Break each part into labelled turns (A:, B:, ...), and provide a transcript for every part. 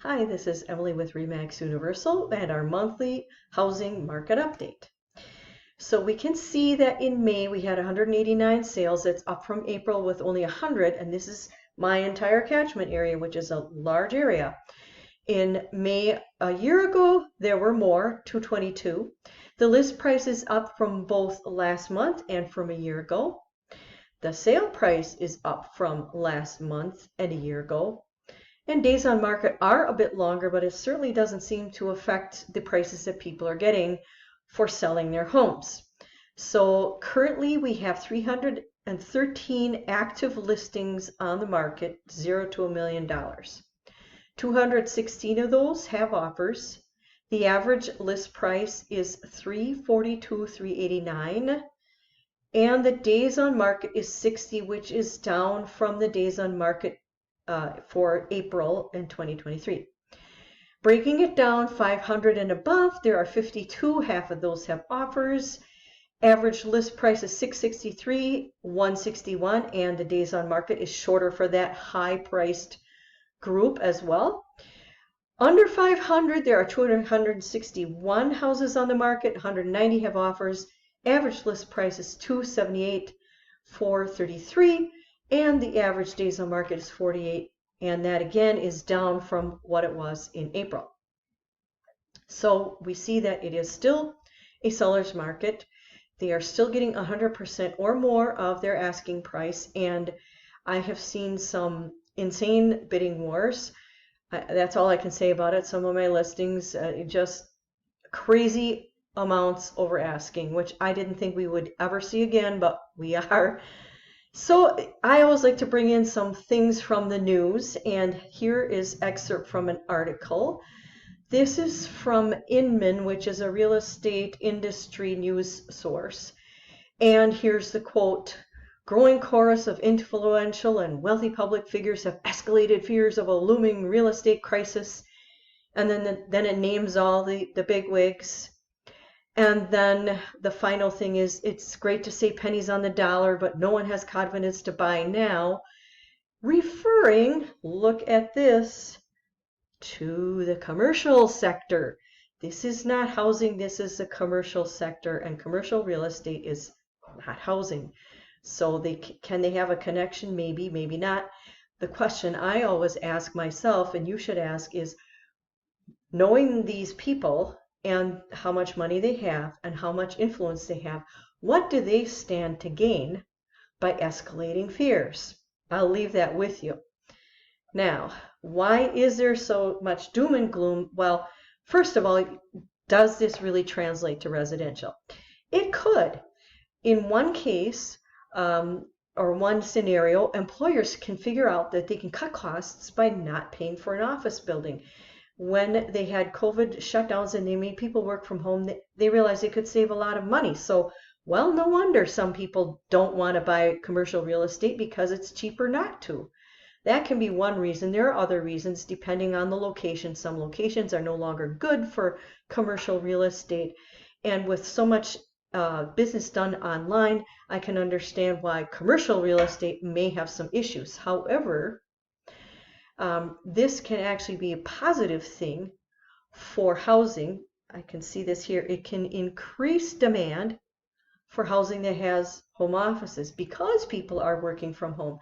A: Hi, this is Emily with Remax Universal and our monthly housing market update. So we can see that in May we had 189 sales. That's up from April with only 100, and this is my entire catchment area, which is a large area. In May a year ago, there were more, 222. The list price is up from both last month and from a year ago. The sale price is up from last month and a year ago. And days on market are a bit longer, but it certainly doesn't seem to affect the prices that people are getting for selling their homes. So currently we have 313 active listings on the market, $0 to $1 million. 216 of those have offers. The average list price is $342,000, $389,000, and the days on market is 60, which is down from the days on market for April in 2023. Breaking it down, 500 and above, there are 52. Half of those have offers. Average list price is $663, $161, and the days on market is shorter for that high-priced group as well. Under 500, there are 261 houses on the market. 190 have offers. Average list price is $278, $433. And the average days on market is 48, and that again is down from what it was in April. So we see that it is still a seller's market. They are still getting 100% or more of their asking price, and I have seen some insane bidding wars. That's all I can say about it. Some of my listings, just crazy amounts over asking, which I didn't think we would ever see again, but we are. So I always like to bring in some things from the news, and here is excerpt from an article. This is from Inman, which is a real estate industry news source. And here's the quote: "Growing chorus of influential and wealthy public figures have escalated fears of a looming real estate crisis." And then it names all the bigwigs. And then the final thing is, "It's great to say pennies on the dollar, but no one has confidence to buy now," referring, look at this, to the commercial sector. This is not housing, this is the commercial sector, and commercial real estate is not housing. So can they have a connection? Maybe, maybe not. The question I always ask myself, and you should ask, is, knowing these people and how much money they have and how much influence they have, what do they stand to gain by escalating fears? I'll leave that with you. Now, why is there so much doom and gloom? Well, first of all, does this really translate to residential? It could. In one case, or one scenario, employers can figure out that they can cut costs by not paying for an office building. When they had COVID shutdowns and they made people work from home, they realized they could save a lot of money. So, well, no wonder some people don't want to buy commercial real estate, because it's cheaper not to. That can be one reason. There are other reasons depending on the location. Some locations are no longer good for commercial real estate. And with so much business done online, I can understand why commercial real estate may have some issues. However, this can actually be a positive thing for housing. I can see this here. It can increase demand for housing that has home offices because people are working from home.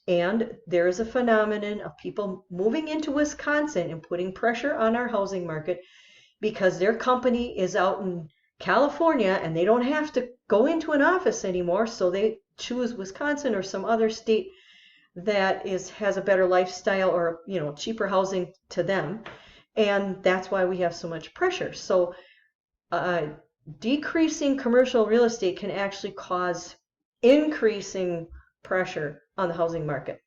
A: And there is a phenomenon of people moving into Wisconsin and putting pressure on our housing market because their company is out in California and they don't have to go into an office anymore, so they choose Wisconsin or some other state that has a better lifestyle, or cheaper housing to them, and that's why we have so much pressure. So decreasing commercial real estate can actually cause increasing pressure on the housing market.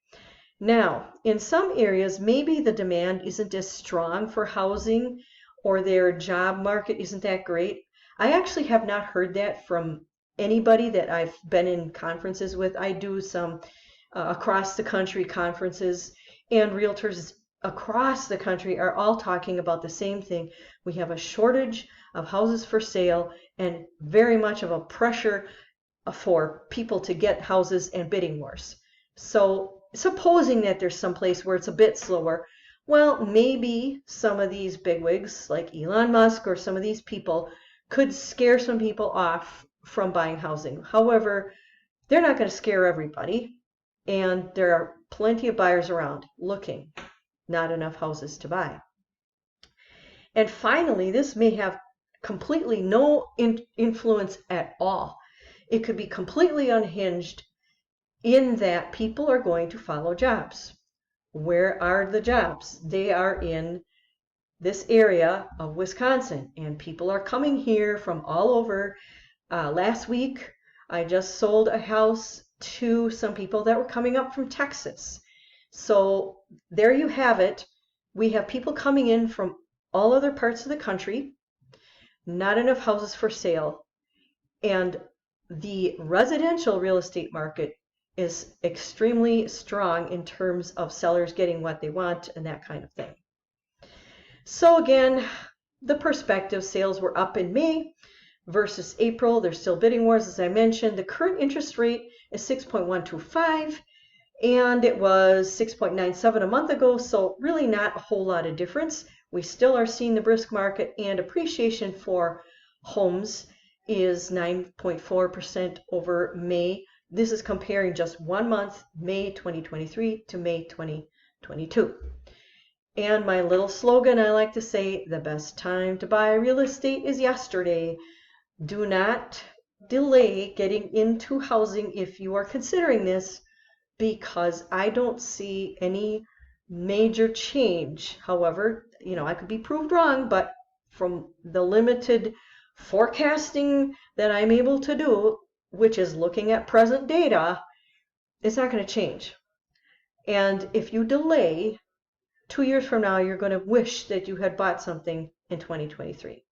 A: Now, in some areas, maybe the demand isn't as strong for housing, or their job market isn't that great. I actually have not heard that from anybody that I've been in conferences with. I do some across the country conferences, and realtors across the country are all talking about the same thing. We have a shortage of houses for sale and very much of a pressure for people to get houses and bidding wars. So supposing that there's some place where it's a bit slower, Well, maybe some of these bigwigs like Elon Musk or some of these people could scare some people off from buying housing. However, they're not going to scare everybody, and there are plenty of buyers around looking, not enough houses to buy. And finally, this may have completely no influence at all. It could be completely unhinged in that people are going to follow jobs. Where are the jobs? They are in this area of Wisconsin, and people are coming here from all over. Last week, I just sold a house to some people that were coming up from Texas. So there you have it. We have people coming in from all other parts of the country, not enough houses for sale, and the residential real estate market is extremely strong in terms of sellers getting what they want and that kind of thing. So again, the perspective, sales were up in May versus April. There's still bidding wars, as I mentioned. The current interest rate is 6.125, and it was 6.97 a month ago, so really not a whole lot of difference. We still are seeing the brisk market, and appreciation for homes is 9.4% over May. This is comparing just 1 month, May 2023 to May 2022. And my little slogan I like to say, the best time to buy real estate is yesterday. Do not delay getting into housing if you are considering this, because I don't see any major change. However, I could be proved wrong, but from the limited forecasting that I'm able to do, which is looking at present data, it's not going to change. And if you delay, 2 years from now, you're going to wish that you had bought something in 2023.